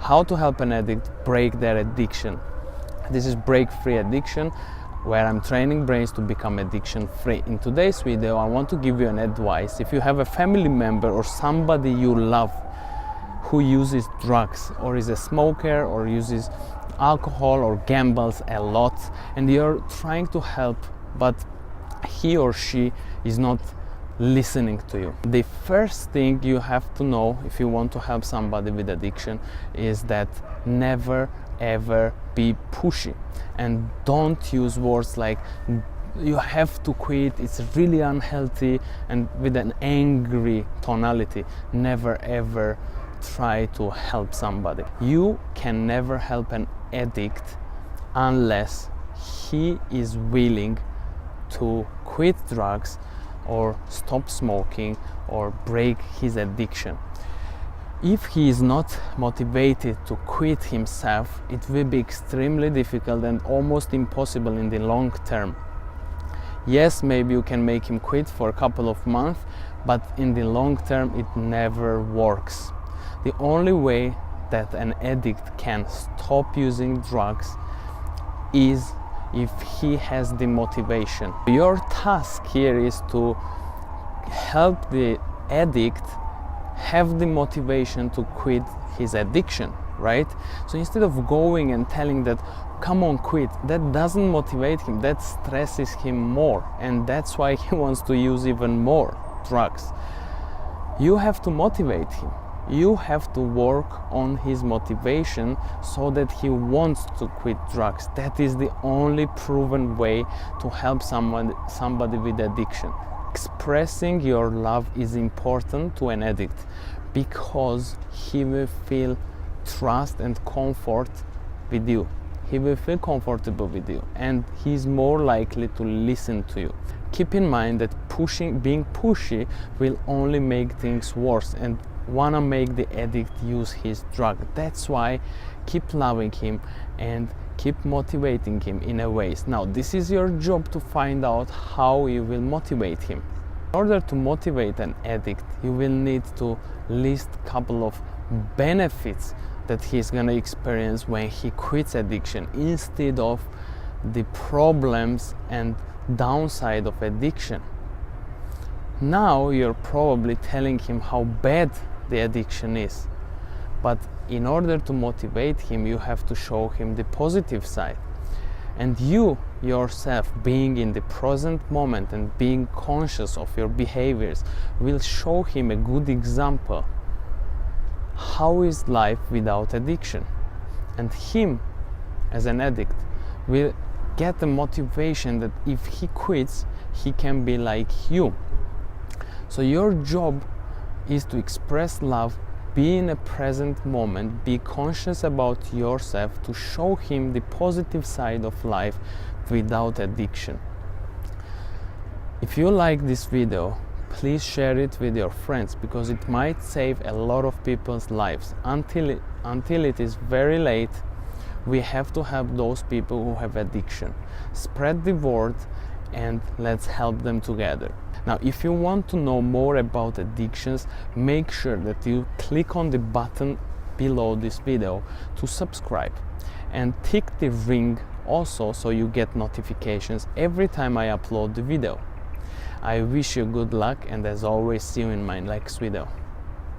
How to help an addict break their addiction. This is Break Free Addiction, where I'm training brains to become addiction free. In today's video, I want to give you an advice. If you have a family member or somebody you love who uses drugs or is a smoker or uses alcohol or gambles a lot, and you're trying to help, but he or she is not listening to you. The first thing you have to know if you want to help somebody with addiction is that never ever be pushy, and don't use words like you have to quit, it's really unhealthy, and with an angry tonality. Never ever try to help somebody. You can never help an addict unless he is willing to quit drugs or stop smoking or break his addiction. If he is not motivated to quit himself, it will be extremely difficult and almost impossible in the long term. Yes, maybe you can make him quit for a couple of months, but in the long term it never works. The only way that an addict can stop using drugs is if he has the motivation. Your task here is to help the addict have the motivation to quit his addiction, right? So instead of going and telling that, come on, quit, that doesn't motivate him, that stresses him more, and that's why he wants to use even more drugs. You have to motivate him. You have to work on his motivation so that he wants to quit drugs. That is the only proven way to help somebody with addiction. Expressing your love is important to an addict because he will feel trust and comfort with you. He will feel comfortable with you, and he's more likely to listen to you. Keep in mind that being pushy will only make things worse and wanna make the addict use his drug. That's why keep loving him and keep motivating him in a ways. Now, this is your job to find out how you will motivate him. In order to motivate an addict, you will need to list a couple of benefits that he's gonna experience when he quits addiction, instead of the problems and downside of addiction. Now you're probably telling him how bad the addiction is, but in order to motivate him, you have to show him the positive side. And you yourself, being in the present moment and being conscious of your behaviors, will show him a good example. How is life without addiction? And him, as an addict, will get the motivation that if he quits, he can be like you. So your job is to express love, be in a present moment, be conscious about yourself, to show him the positive side of life without addiction. If you like this video, please share it with your friends, because it might save a lot of people's lives. Until it is very late, we have to help those people who have addiction. Spread the word and let's help them together. Now, if you want to know more about addictions, make sure that you click on the button below this video to subscribe, and tick the ring also so you get notifications every time I upload the video. I wish you good luck, and as always, see you in my next video.